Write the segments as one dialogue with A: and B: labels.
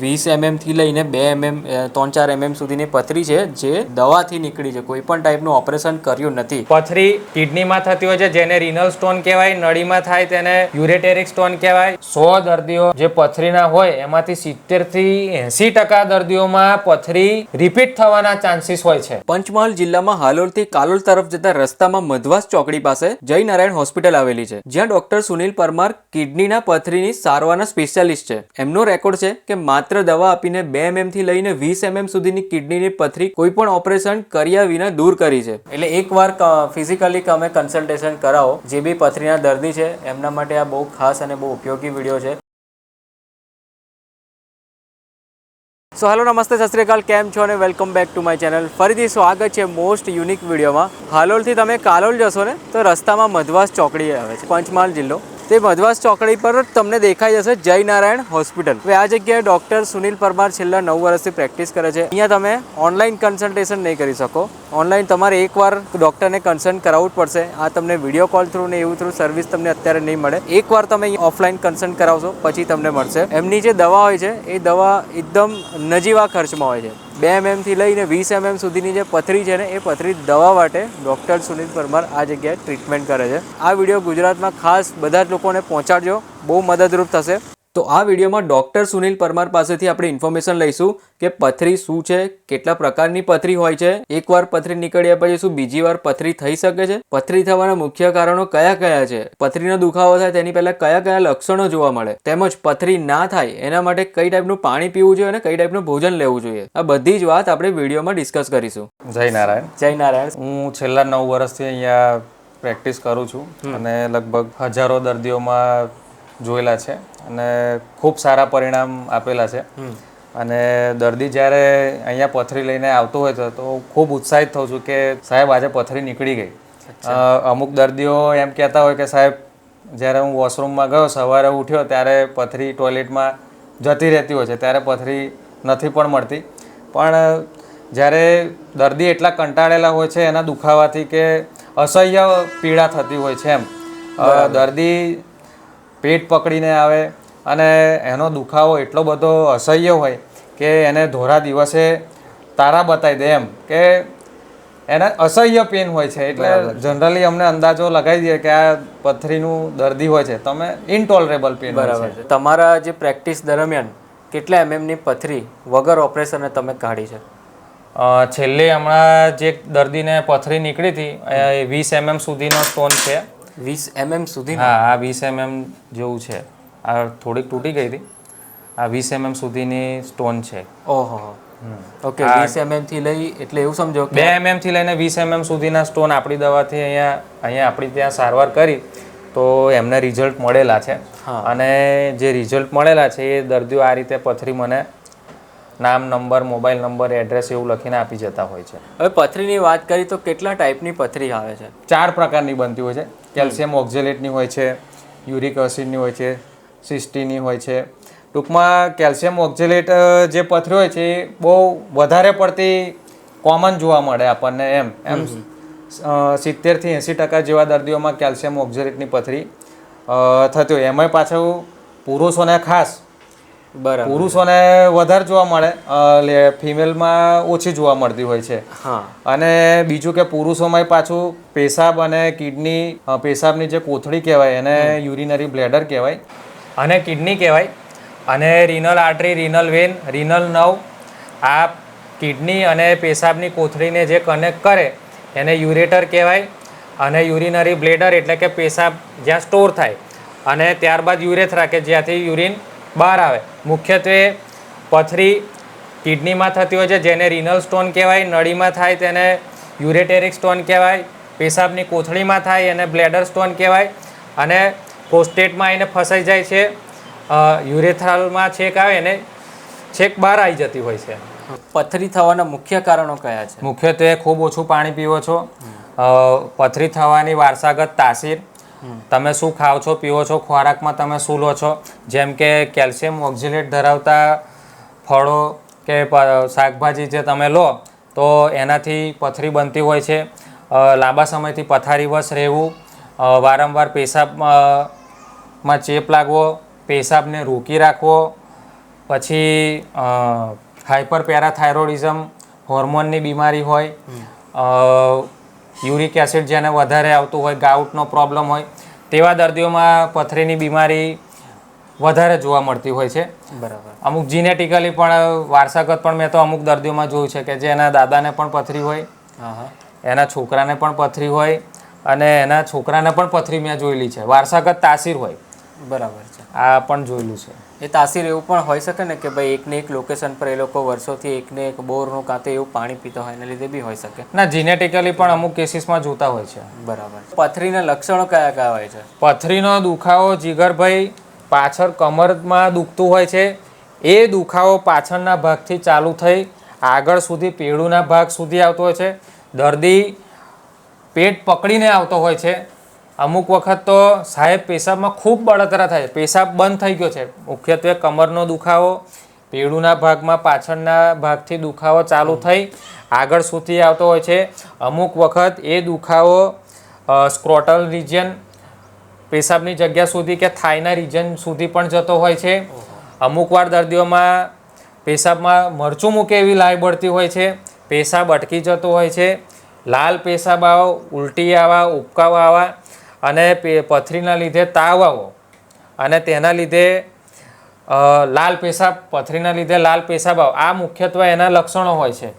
A: 20 mm થી લઈને 2 mm 3-4 mm સુધીની પથરી છે જે દવાથી નીકળી છે, કોઈ પણ ટાઈપનું ઓપરેશન કર્યું નથી.
B: પથરી કિડનીમાં થતી હોય છે જેને રિનલ સ્ટોન કહેવાય, નળીમાં થાય તેને યુરેટેરિક સ્ટોન કહેવાય. 100 દર્દીઓ જે પથરીના હોય એમાંથી 70 થી 80% દર્દીઓમાં પથરી રિપીટ થવાના ચાન્સીસ હોય છે.
A: પંચમહાલ જિલ્લામાં હાલોલથી કાલોલ તરફ જતા રસ્તામાં મધવાસ ચોકડી પાસે જય નારાયણ હોસ્પિટલ આવેલી છે, જ્યાં ડોક્ટર સુનિલ પરમાર કિડનીના પથરીની સારવારના સ્પેશિયાલિસ્ટ છે. એમનો રેકોર્ડ છે કે માત્ર દવા આપીને 2 mm થી લઈને 20 mm સુધીની કિડનીની પથરી કોઈ પણ ઓપરેશન કર્યા વિના દૂર કરી છે. એટલે એકવાર ફિઝિકલી તમે કન્સલ્ટેશન કરાવો. જે બી પથરીના દર્દી છે એમના માટે આ બહુ ખાસ અને બહુ ઉપયોગી વિડીયો છે. સો હેલો, નમસ્તે, સત શ્રી અકાલ, કેમ છો અને welcome back to my channel. ફરીથી સ્વાગત છે મોસ્ટ યુનિક વિડીયોમાં. હાલોલથી તમે કાલોલ જશો ને તો રસ્તામાં મધવાસ ચોકડી આવે છે, પંચમહાલ જિલ્લો. તે મધવાસ ચોકડી પર જ તમને દેખાઈ જશે જય નારાયણ હોસ્પિટલ. હવે આ જગ્યાએ ડૉક્ટર સુનિલ પરમાર છેલ્લા 9 વર્ષથી પ્રેક્ટિસ કરે છે. અહીંયા તમે ઓનલાઈન કન્સલ્ટેશન નહીં કરી શકો. ઓનલાઈન તમારે એકવાર ડૉક્ટરને કન્સલ્ટ કરાવવું જ પડશે. આ તમને વિડીયો કોલ થ્રુ ને એવું થ્રુ સર્વિસ તમને અત્યારે નહીં મળે. એકવાર તમે ઓફલાઈન કન્સલ્ટ કરાવશો પછી તમને મળશે. એમની જે દવા હોય છે એ દવા એકદમ નજીવા ખર્ચમાં હોય છે. 2 mm થી લઈને 20 mm સુધીની જે પથરી છે ને એ પથરી દવા માટે ડૉક્ટર સુનિલ પરમાર આ જગ્યાએ ટ્રીટમેન્ટ કરે છે. આ વિડીયો ગુજરાતમાં ખાસ બધા જ લોકોને પહોંચાડજો, બહુ મદદરૂપ થશે. તો આ વિડીયોમાં ડૉક્ટર સુનિલ પરમાર પાસેથી આપણે ઇન્ફોર્મેશન લઈશું કે પથરી શું છે, કેટલા પ્રકારની પથરી હોય છે, એકવાર પથરી નીકળ્યા પછી શું બીજી વાર પથરી થઈ શકે છે, પથરી થવાના મુખ્ય કારણો કયા કયા છે, પથરીનો દુખાવો થાય તેની પહેલા કયા કયા લક્ષણો જોવા મળે, તેમજ પથરી ના થાય એના માટે કઈ ટાઈપનું પાણી પીવું જોઈએ અને કઈ ટાઈપનું ભોજન લેવું જોઈએ. આ બધી જ વાત આપણે વિડીયોમાં ડિસ્કસ કરીશું.
B: જય નારાયણ.
A: જય નારાયણ.
B: હું છેલ્લા 9 વર્ષથી અહીંયા પ્રેક્ટિસ કરું છું અને લગભગ હજારો દર્દીઓમાં જોયેલા છે અને ખૂબ સારા પરિણામ આપેલા છે. અને દર્દી જ્યારે અહીંયા પથરી લઈને આવતો હોય તો ખૂબ ઉત્સાહિત થઉં છું કે સાહેબ આજે પથરી નીકળી ગઈ. અમુક દર્દીઓ એમ કહેતા હોય કે સાહેબ જ્યારે હું વોશરૂમમાં ગયો, સવારે ઉઠ્યો ત્યારે પથરી ટોયલેટમાં જતી રહેતી હોય છે, ત્યારે પથરી નથી પણ મળતી. પણ જ્યારે દર્દી એટલા કંટાળેલા હોય છે એના દુખાવાથી કે અસહ્ય પીડા થતી હોય છે, એમ દર્દી પેટ પકડીને આવે અને એનો દુખાવો એટલો બધો અસહ્ય હોય કે એને ધોરા દિવસે તારા બતાવી દે, એમ કે એને અસહ્ય પેન હોય છે. એટલે જનરલી અમને અંદાજો લગાવી દઈએ કે આ પથરીનું દર્દી હોય છે, તમે ઇન્ટોલરેબલ પેન.
A: બરાબર છે. તમારા જે પ્રેક્ટિસ દરમિયાન કેટલા mmની પથરી વગર ઓપરેશને તમે કાઢી છે?
B: છેલ્લે હમણાં જે દર્દીને પથરી નીકળી હતી 20 mm સુધીનો સ્ટોન છે.
A: 20 mm સુધી?
B: હા, આ 20 mm જેવું છે. આ થોડીક તૂટી ગઈ હતી. આ 20 mm સુધીની સ્ટોન છે.
A: ઓહો, ઓકે. 20 mm થી લઈ એટલે એવું સમજો
B: 2 mm થી લઈને 20 mm સુધીના સ્ટોન આપણી દવાથી અહીંયા આપણી ત્યાં સારવાર કરી તો એમને રિઝલ્ટ મળેલા છે. અને જે રિઝલ્ટ મળેલા છે એ દર્દીઓ આ રીતે પથરી મને નામ, નંબર, મોબાઈલ નંબર, એડ્રેસ એવું લખીને આપી જતા હોય છે.
A: હવે પથરીની વાત કરી તો કેટલા ટાઈપની પથરી આવે છે?
B: 4 પ્રકારની બનતી હોય છે. કેલ્શિયમ ઓક્ઝેલેટની હોય છે, યુરિક એસિડની હોય છે, સિસ્ટીની હોય છે. ટૂંકમાં કેલ્શિયમ ઓક્ઝેલેટ જે પથરી હોય છે એ બહુ વધારે પડતી કોમન જોવા મળે આપણને. એમ 70 થી 80% જેવા દર્દીઓમાં કેલ્શિયમ ઓક્ઝેલેટની પથરી થતી હોય. એમાંય પાછું પુરુષોને ખાસ,
A: બરાબર,
B: પુરુષોને વધારે જોવા મળે, ફિમેલમાં ઓછી જોવા મળતી હોય છે. અને બીજું કે પુરુષોમાં પાછું પેશાબ અને કિડની, પેશાબની જે કોથળી કહેવાય એને યુરિનરી બ્લેડર કહેવાય અને કિડની કહેવાય. અને renal artery, renal vein, renal nerve, આ કિડની અને પેશાબની કોથળીને જે કનેક્ટ કરે એને યુરેટર કહેવાય. અને યુરિનરી બ્લેડર એટલે કે પેશાબ જ્યાં સ્ટોર થાય, અને ત્યારબાદ યુરેથ્રા કે જ્યાંથી યુરિન બહાર આવે. મુખ્યત્વે પથરી કિડનીમાં થતી હોય છે જેને રિનલ સ્ટોન કહેવાય, નળીમાં થાય તેને યુરેટેરિક સ્ટોન કહેવાય, પેશાબની કોથળીમાં થાય એને બ્લેડર સ્ટોન કહેવાય, અને પ્રોસ્ટેટમાં એને ફસાઈ જાય છે, યુરેથ્રાલમાં છેક આવે એને છેક બહાર આવી જતી હોય છે.
A: પથરી થવાના મુખ્ય કારણો કયા છે?
B: મુખ્યત્વે ખૂબ ઓછું પાણી પીવો છો, પથરી થવાની વારસાગત તાસીર, તમે શું ખાઓ છો, પીવો છો, ખોરાકમાં તમે શું લો છો, જેમ કે કેલ્શિયમ ઓક્ઝેલેટ ધરાવતા ફળો કે શાકભાજી જે તમે લો તો એનાથી પથરી બનતી હોય છે. લાંબા સમયથી પથારીવશ રહેવું, વારંવાર પેશાબમાં ચેપ લાગવો, પેશાબને રોકી રાખવો, પછી હાઇપર પેરાથાઇરોઇડિઝમ, હોર્મોનની બીમારી હોય, યુરિક એસિડ જેને વધારે આવતું હોય, ગાઉટનો પ્રોબ્લેમ હોય, તેવા દર્દીઓમાં પથરીની બીમારી વધારે જોવા મળતી હોય છે.
A: બરાબર.
B: અમુક જીનેટિકલી પણ વારસાગત પણ મેં તો અમુક દર્દીઓમાં જોયું છે કે જે એના દાદાને પણ પથરી હોય, એના છોકરાને પણ પથરી હોય અને એના છોકરાને પણ પથરી મેં જોયેલી છે. વારસાગત તાસીર હોય.
A: બરાબર છે.
B: આ પણ જોયેલું છે.
A: એ તાસીર એવું પણ હોઈ શકે ને કે ભાઈ એકને એક લોકેશન પર એ લોકો વર્ષોથી એકને એક બોરનું કાં તો એવું પાણી પીતા હોય એના લીધે બી હોઈ શકે.
B: ના, જીનેટિકલી પણ અમુક કેસીસમાં જોતા હોય છે.
A: બરાબર. પથરીના લક્ષણો કયા કયા હોય છે?
B: પથરીનો દુખાવો જીગરભાઈ પાછળ કમરમાં દુખતું હોય છે. એ દુખાવો પાછળના ભાગથી ચાલુ થઈ આગળ સુધી પેડુના ભાગ સુધી આવતો હોય છે. દર્દી પેટ પકડીને આવતો હોય છે. અમુક વખત તો સાહેબ પેશાબમાં ખૂબ બળતરા થાય, પેશાબ બંધ થઈ ગયો છે. મુખ્યત્વે કમરનો દુખાવો, પેડુના ભાગમાં પાછળના ભાગથી દુખાવો ચાલુ થઈ આગળ સુધી આવતો હોય છે. અમુક વખત એ દુખાવો સ્ક્રોટલ રિજિયન, પેશાબની જગ્યા સુધી કે થાઈના રિજન સુધી પણ જતો હોય છે. અમુક વાર દર્દીઓમાં પેશાબમાં મરચું મૂકે એવી લાઈ બળતી હોય છે. પેશાબ અટકી જતો હોય છે. લાલ પેશાબ આવો, ઉલટી આવા, ઉબકાવા આવા અને પથરીના લીધે તાવ આવો અને તેના લીધે લાલ પેશાબ, પથરીના લીધે લાલ પેશાબ આવો. આ મુખ્યત્વે એના લક્ષણો હોય છે.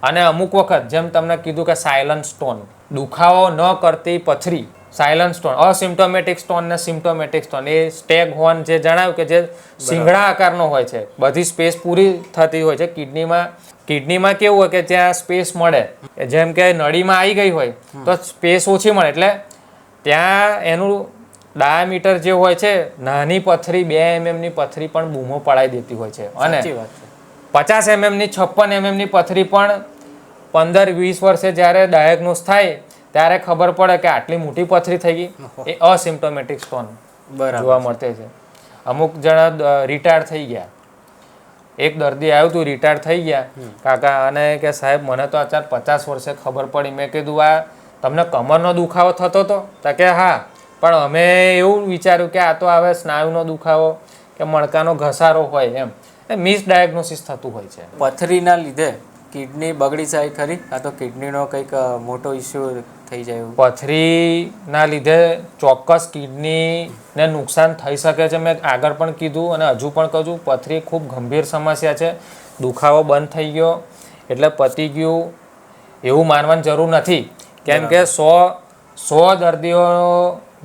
B: અને અમુક વખત જેમ તમને કીધું કે સાયલન્ટ સ્ટોન, દુખાવો ન કરતી પથરી, સાયલન્ટ સ્ટોન, અસિમ્પ્ટોમેટિક સ્ટોન ને સિમ્પ્ટોમેટિક સ્ટોન, એ સ્ટેગ હોર્ન જે જણાવ્યું કે જે સિંગડા આકારનો હોય છે, બધી સ્પેસ પૂરી થતી હોય છે. કિડનીમાં કેવું હોય કે ત્યાં સ્પેસ મળે, જેમ કે નળીમાં આવી ગઈ હોય તો સ્પેસ ઓછી મળે એટલે ત્યાં એનું ડાયામીટર જે હોય છે, નાની પથરી 2 mm ની પથરી પણ બૂમો પડાવી દેતી હોય છે. અને 50 mm ની 56 mm ની પથરી પણ 15-20 વર્ષે જ્યારે ડાયગ્નોસ થાય ત્યારે ખબર પડે કે આટલી મોટી પથરી થઈ ગઈ. એ અસિમ્પ્ટોમેટિક સ્ટોન જોવા મળતે છે. અમુક જણા રિટાયર થઈ ગયા. એક દર્દી આવ્યું હતું, રિટાયર થઈ ગયા કાકા, અને કે સાહેબ મને તો અત્યારે 50 વર્ષે ખબર પડી. મેં કીધું આ તમને કમરનો દુખાવો થતો હતો? તો કે હા, પણ અમે એવું વિચાર્યું કે આ તો હવે સ્નાયુનો દુખાવો કે મણકાનો ઘસારો હોય એમ. મિસડાયગ્નોસિસ થતું હોય છે.
A: પથરીના લીધે કિડની બગડી જાય ખરી? કાં તો કિડનીનો કંઈક મોટો ઇસ્યુ થઈ જાય?
B: પથરીના લીધે ચોક્કસ કિડનીને નુકસાન થઈ શકે છે. મેં આગળ પણ કીધું અને હજુ પણ કહું છું, પથરી ખૂબ ગંભીર સમસ્યા છે. દુખાવો બંધ થઈ ગયો એટલે પતી ગયું એવું માનવાની જરૂર નથી. કેમ કે 100 દર્દીઓ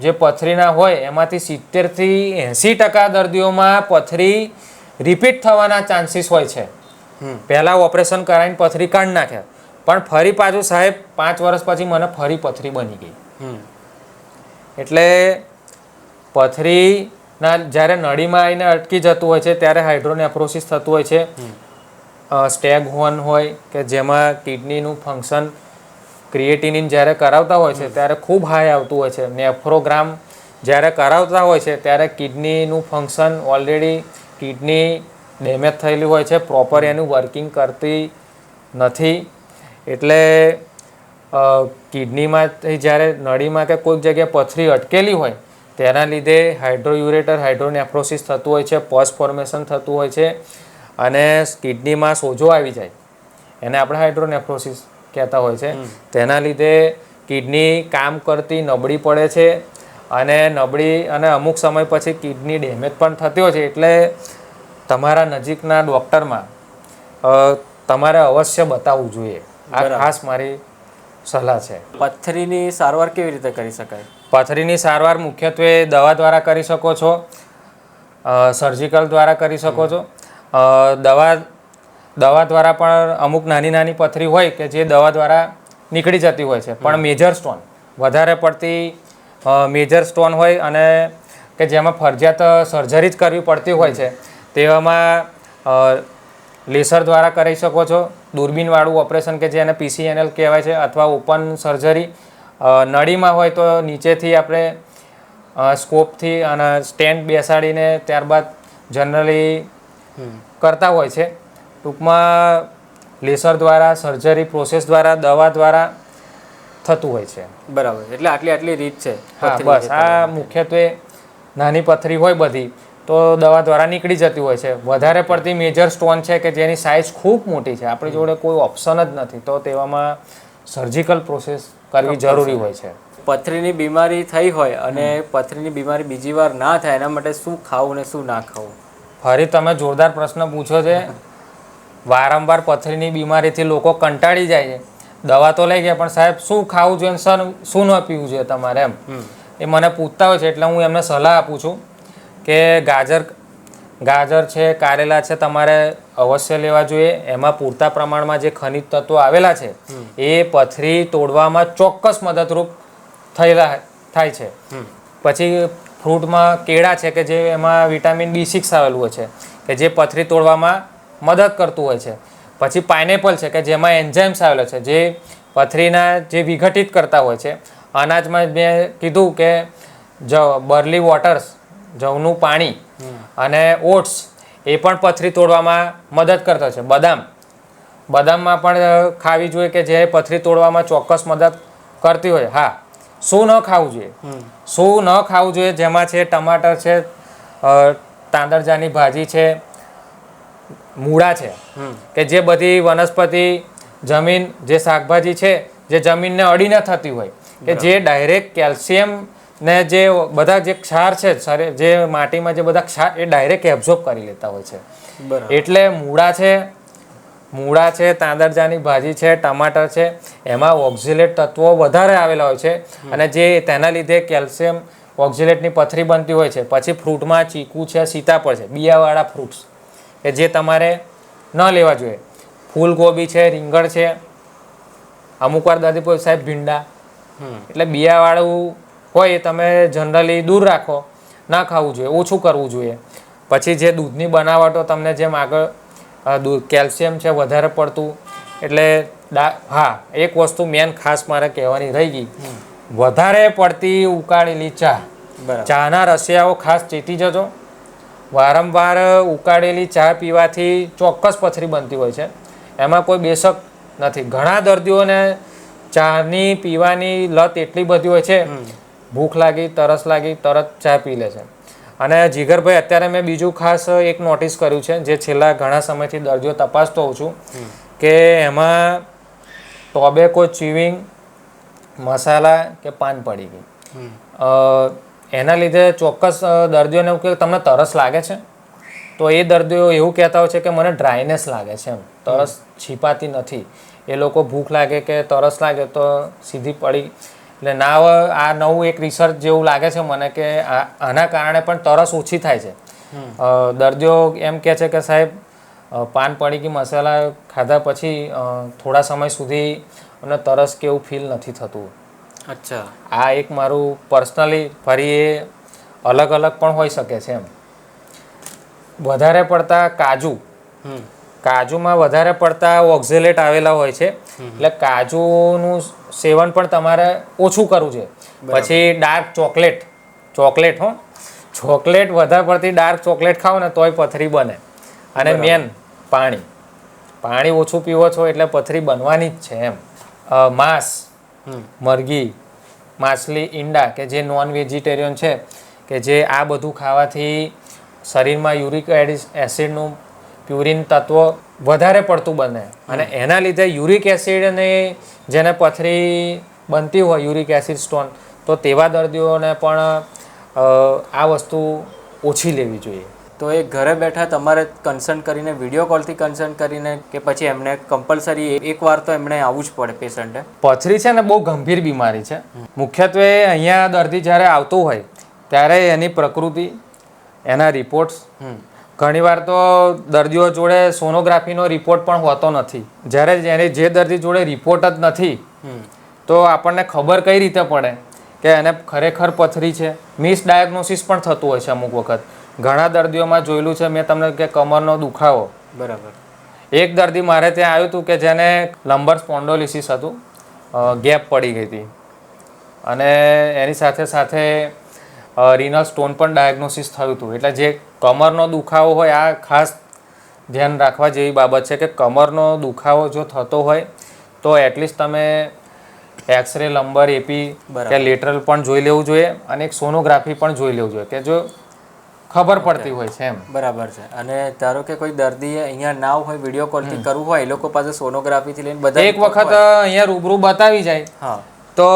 B: જે પથરીના હોય એમાંથી 70થી 80% દર્દીઓમાં પથરી રિપીટ થવાના ચાન્સીસ હોય છે. પહેલાં ઓપરેશન કરાવીને પથરી કાઢી નાખ્યા, પણ ફરી પાછું સાહેબ 5 વર્ષ પછી મને ફરી પથરી બની ગઈ. એટલે પથરીના જ્યારે નળીમાં આવીને અટકી જતું હોય છે ત્યારે હાઇડ્રોનેફ્રોસિસ થતું હોય છે. સ્ટેગ હોર્ન હોય કે જેમાં કિડનીનું ફંક્શન ક્રિએટિનિન જ્યારે કરાવતા હોય છે ત્યારે ખૂબ હાઈ આવતું હોય છે. નેફ્રોગ્રામ જ્યારે કરાવતા હોય છે ત્યારે કિડનીનું ફંક્શન, ઓલરેડી કિડની ડેમેજ થયેલી હોય છે, પ્રોપર એનું વર્કિંગ કરતી નથી. એટલે કિડનીમાંથી જ્યારે નળીમાં કે કોઈક જગ્યાએ પથરી અટકેલી હોય તેના લીધે હાઇડ્રોયુરેટર, હાઇડ્રોનેફ્રોસિસ થતું હોય છે, પસ ફોર્મેશન થતું હોય છે અને કિડનીમાં સોજો આવી જાય, એને આપણે હાઇડ્રોનેફ્રોસિસ કહેતા હોય છે. તેના લીધે કિડની કામ કરતી નબળી પડે છે અને અમુક સમય પછી કિડની ડેમેજ પણ થતી હોય છે. એટલે તમારા નજીકના ડૉક્ટરમાં તમારે અવશ્ય બતાવવું જોઈએ. આ ખાસ મારી સલાહ છે.
A: પથરીની સારવાર કેવી રીતે કરી શકાય?
B: પથરીની સારવાર મુખ્યત્વે દવા દ્વારા કરી શકો છો, સર્જિકલ દ્વારા કરી શકો છો. દવા દ્વારા પણ અમુક નાની પથરી હોય કે જે દવા દ્વારા નીકળી જતી હોય છે. પણ મેજર સ્ટોન, વધારે પડતી મેજર સ્ટોન હોય અને કે જેમાં ફરજિયાત સર્જરી જ કરવી પડતી હોય છે, તેવામાં લેસર દ્વારા કરી શકો છો. દૂરબીનવાળું ઓપરેશન કે જેને PCNL કહેવાય છે, અથવા ઓપન સર્જરી. નળીમાં હોય તો નીચેથી આપણે સ્કોપથી અને સ્ટેન્ડ બેસાડીને ત્યારબાદ જનરલી કરતા હોય છે. ટૂંકમાં લેસર દ્વારા, સર્જરી પ્રોસેસ દ્વારા, દવા દ્વારા થતું હોય છે.
A: બરાબર. એટલે આટલી રીત છે.
B: હા, બસ આ મુખ્યત્વે નાની પથરી હોય બધી તો દવા દ્વારા નીકળી જતી હોય છે. વધારે પડતી મેજર સ્ટોન છે કે જેની સાઇઝ ખૂબ મોટી છે, આપણી જોડે કોઈ ઓપ્શન જ નથી, તો તેવામાં સર્જિકલ પ્રોસેસ કરવી જરૂરી હોય છે.
A: પથરીની બીમારી થઈ હોય અને પથરીની બીમારી બીજી વાર ના થાય એના માટે શું ખાવું ને શું ના ખાવું?
B: ફરી તમે જોરદાર પ્રશ્ન પૂછો છે. વારંવાર પથરીની બીમારીથી લોકો કંટાળી જાય છે, દવા તો લઈ ગયા પણ સાહેબ શું ખાવું જોઈએ, શું ન પીવું જોઈએ તમારે, એમ એ મને પૂછતા હોય છે. એટલે હું એમને સલાહ આપું છું કે ગાજર છે, કારેલા છે, તમારે અવશ્ય લેવા જોઈએ. એમાં પૂરતા પ્રમાણમાં જે ખનિજ તત્વો આવેલા છે એ પથરી તોડવામાં ચોક્કસ મદદરૂપ થાય છે. પછી ફ્રૂટમાં કેળા છે કે જે એમાં વિટામિન B6 આવેલું હોય છે કે જે પથરી તોડવામાં મદદ કરતું હોય છે. પછી પાઇનેપલ છે કે જેમાં એન્ઝાઇમ્સ આવેલા છે જે પથરીના જે વિઘટિત કરતા હોય છે. અનાજમાં મેં કીધું કે બર્લી વોટર્સ, જવનું પાણી અને ઓટ્સ એ પણ પથરી તોડવામાં મદદ કરતા છે. બદામમાં પણ ખાવી જોઈએ કે જે પથરી તોડવામાં ચોક્કસ મદદ કરતી હોય. હા, શું ન ખાવું જોઈએ? શું ન ખાવું જોઈએ જેમાં છે ટમાટર છે, તાંદરજાની ભાજી છે, મૂળા છે કે જે બધી વનસ્પતિ જમીન જે શાકભાજી છે જે જમીનને અડીને થતી હોય કે જે ડાયરેક્ટ કેલ્શિયમ ને જે બધા જે ક્ષાર છે જે માટીમાં જે બધા ક્ષાર એ ડાયરેક્ટ એબ્ઝોર્બ કરી લેતા હોય છે. એટલે મૂળા છે, તાંદરજાની ભાજી છે, ટમાટર છે, એમાં ઓક્ઝેલેટ તત્વો વધારે આવેલા હોય છે અને જે તેના લીધે કેલ્શિયમ ઓક્ઝેલેટની પથરી બનતી હોય છે. પછી ફ્રૂટમાં ચીકુ છે, સીતાફળ છે, બિયાવાળા ફ્રૂટ્સ કે જે તમારે ન લેવા જોઈએ. ફૂલગોબી છે, રીંગણ છે, અમુક વાર દાદી કોઈ સાહેબ ભીંડા, એટલે બિયાવાળું હોય એ તમે જનરલી દૂર રાખો, ના ખાવું જોઈએ, ઓછું કરવું જોઈએ. પછી જે દૂધની બનાવટો તમને જેમ આગળ કેલ્શિયમ છે વધારે પડતું, એટલે હા એક વસ્તુ મેન ખાસ મારે કહેવાની રહી ગઈ, વધારે પડતી ઉકાળેલી ચાના રસિયાઓ ખાસ ચેતી જજો. વારંવાર ઉકાળેલી ચા પીવાથી ચોક્કસ પથરી બનતી હોય છે, એમાં કોઈ બેશક નથી. ઘણા દર્દીઓને ચાની પીવાની લત એટલી બધી હોય છે, ભૂખ લાગી, તરસ લાગી, તરત ચા પી લે છે. અને જીગરભાઈ અત્યારે મેં બીજું ખાસ એક નોટિસ કર્યું છે જે છેલ્લા ઘણા સમયથી દર્દીઓ તપાસતો હોઉં છું કે એમાં ટોબેકો ચ્યુઇંગ, મસાલા કે પાન પડી ગઈ. એના લીધે ચોક્કસ દર્દીઓને એવું કે તમને તરસ લાગે છે, તો એ દર્દીઓ એવું કહેતા હોય છે કે મને ડ્રાયનેસ લાગે છે, એમ તરસ છીપાતી નથી. એ લોકો ભૂખ લાગે કે તરસ લાગે તો સીધી પડી. એટલે આ નવું એક રિસર્ચ જેવું લાગે છે મને કે આના કારણે પણ તરસ ઓછી થાય છે. દર્દીઓ એમ કહે છે કે સાહેબ પાન પડીકી મસાલા ખાધા પછી થોડા સમય સુધી અમને તરસ કે એવું ફીલ નથી થતું.
A: અચ્છા,
B: આ એક મારું પર્સનલી, ફરી એ અલગ અલગ પણ હોઈ શકે છે. એમ વધારે પડતા કાજુમાં વધારે પડતા ઓક્ઝેલેટ આવેલા હોય છે, એટલે કાજુનું સેવન પણ તમારે ઓછું કરવું છે. પછી ડાર્ક ચોકલેટ વધારે પડતી ડાર્ક ચોકલેટ ખાઓ ને તોય પથરી બને. અને મેન પાણી ઓછું પીવો છો એટલે પથરી બનવાની જ છે. એમ માંસ, મરઘી, માછલી, ઈંડા કે જે નોન વેજીટેરિયન છે કે જે આ બધું ખાવાથી શરીરમાં યુરિક એસિડનું પ્યુરિન તત્વ વધારે પડતું બને અને એના લીધે યુરિક એસિડને જેને પથરી બનતી હોય, યુરિક એસિડ સ્ટોન, તો તેવા દર્દીઓને પણ આ વસ્તુ ઓછી લેવી જોઈએ.
A: તો એ ઘરે બેઠા તમારે કન્સલ્ટ કરીને, વિડીયો કોલથી કન્સલ્ટ કરીને કે પછી એમને કમ્પલસરી એકવાર તો એમણે આવવું જ પડે પેશન્ટે?
B: પથરી છે ને બહુ ગંભીર બીમારી છે. મુખ્યત્વે અહીંયા દર્દી જ્યારે આવતું હોય ત્યારે એની પ્રકૃતિ, એના રિપોર્ટ્સ, ઘણીવાર તો દર્દીઓ જોડે સોનોગ્રાફીનો રિપોર્ટ પણ હોતો નથી. જ્યારે જે દર્દી જોડે રિપોર્ટ જ નથી તો આપણને ખબર કઈ રીતે પડે કે એને ખરેખર પથરી છે? મિસડાયગ્નોસિસ પણ થતું હોય છે અમુક વખત. ઘણા દર્દીઓમાં જોયેલું છે મેં તમને કે કમરનો દુખાવો.
A: બરાબર. એક
B: દર્દી મારે ત્યાં આવ્યું હતું કે જેને લંબર સ્પોન્ડોલિસિસ હતું, ગેપ પડી ગઈ હતી અને એની સાથે સાથે રિનલ સ્ટોન પણ ડાયગ્નોસિસ થયું હતું. એટલે જે કમરનો દુખાવો હોય, આ ખાસ ધ્યાન રાખવા જેવી બાબત છે કે કમરનો દુખાવો જો થતો હોય તો એટલીસ્ટ તમે એક્સરે, લંબર, એપી કે લેટરલ પણ જોઈ લેવું જોઈએ અને એક સોનોગ્રાફી પણ જોઈ લેવું જોઈએ કે જો ખબર પડતી હોય છે એમ.
A: બરાબર છે. અને ધારો કે કોઈ દર્દીએ અહીંયા ના હોય, વિડીયો કોલથી કરવું હોય, એ લોકો પાસે સોનોગ્રાફીથી લઈને બધા
B: એક વખત અહીંયા રૂબરૂ બતાવી જાય
A: હા
B: તો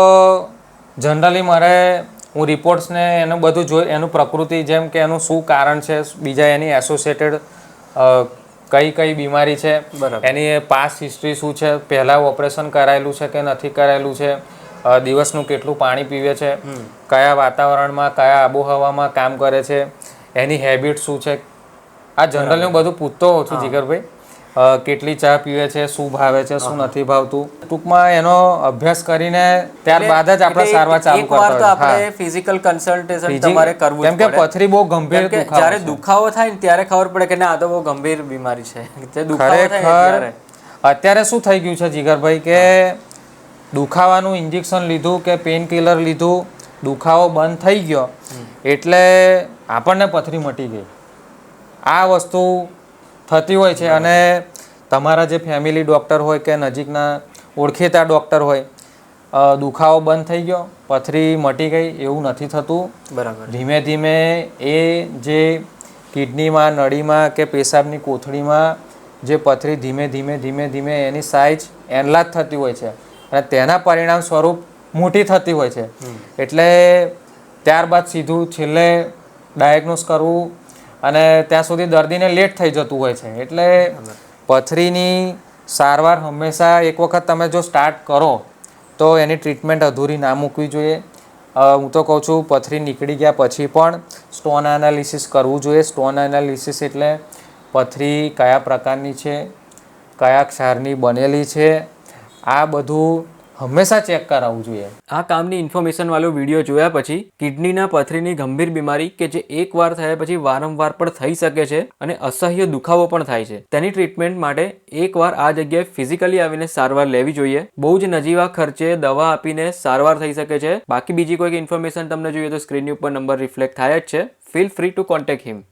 B: જનરલી મારે હું રિપોર્ટ્સને એનું બધું જોઈ, એનું પ્રકૃતિ જેમ કે એનું શું કારણ છે, બીજા એની એસોસિએટેડ કઈ કઈ બીમારી છે, એની પાસ્ટ હિસ્ટ્રી શું છે, પહેલાં ઓપરેશન કરાયેલું છે કે નથી કરાયેલું છે, દિવસનું કેટલું પાણી પીવે છે, કયા વાતાવરણમાં કયા આબોહવામાં કામ કરે છે, એની હેબિટ શું છે, આ જનરલી હું બધું પૂછતો હોઉં છું જીગરભાઈ. કેટલી ચા પીવે છે, શું ભાવે છે, શું નથી ભાવતું, ટૂંકમાં એનો અભ્યાસ કરીને ત્યારબાદ જ આપણે સારવાર ચાલુ કરતા
A: હોય. આપણે ફિઝિકલ કન્સલ્ટેશન તમારે કરવું
B: કેમ કે પથરી બહુ ગંભીર દુખાવો,
A: જ્યારે દુખાવો થાય ને ત્યારે ખબર પડે કે ના આ તો બહુ ગંભીર બીમારી છે. તે દુખાવો થાય ત્યારે
B: અત્યારે શું થઈ ગયું છે જીગરભાઈ કે દુખાવાનું ઇન્જેક્શન લીધું કે પેન કિલર લીધું, દુખાવો બંધ થઈ ગયો એટલે આપણને પથરી મટી ગઈ, આ વસ્તુ થતી હોય છે. અને તમારા જે ફેમિલી ડૉક્ટર હોય કે નજીકના ઓળખીતા ડૉક્ટર હોય, દુખાવો બંધ થઈ ગયો, પથરી મટી ગઈ, એવું નથી થતું.
A: બરાબર. ધીમે
B: ધીમે એ જે કિડનીમાં, નળીમાં કે પેશાબની કોથળીમાં જે પથરી ધીમે ધીમે ધીમે ધીમે એની સાઇઝ એનલાર્જ થતી હોય છે અને તેના પરિણામ સ્વરૂપ મોટી થતી હોય છે. એટલે ત્યારબાદ સીધું છેલ્લે ડાયગ્નોસ કરવું અને ત્યાં સુધી દર્દીને લેટ થઈ જતું હોય છે. એટલે પથરીની સારવાર હંમેશા એક વખત તમે જો સ્ટાર્ટ કરો તો એની ટ્રીટમેન્ટ અધૂરી ના મૂકવી જોઈએ. હું તો કહું છું પથરી નીકળી ગયા પછી પણ સ્ટોન એનાલિસિસ કરવું જોઈએ. સ્ટોન એનાલિસિસ એટલે પથરી કયા પ્રકારની છે, કયા ક્ષારની બનેલી છે, આ બધું હંમેશા ચેક કરાવવું જોઈએ.
A: આ કામની ઇન્ફોર્મેશન વાળો વિડીયો જોયા પછી કિડનીના પથરીની ગંભીર બીમારી કે જે એકવાર થયા પછી વારંવાર પણ થઈ શકે છે અને અસહ્ય દુખાવો પણ થાય છે, તેની ટ્રીટમેન્ટ માટે એકવાર આ જગ્યાએ ફિઝિકલી આવીને સારવાર લેવી જોઈએ. બહુ જ નજીવા ખર્ચે દવા આપીને સારવાર થઈ શકે છે. બાકી બીજી કોઈ ઇન્ફોર્મેશન તમને જોઈએ તો સ્ક્રીનની ઉપર નંબર રિફ્લેક્ટ થાય જ છે. ફીલ ફ્રી ટુ કોન્ટેક્ટ હિમ.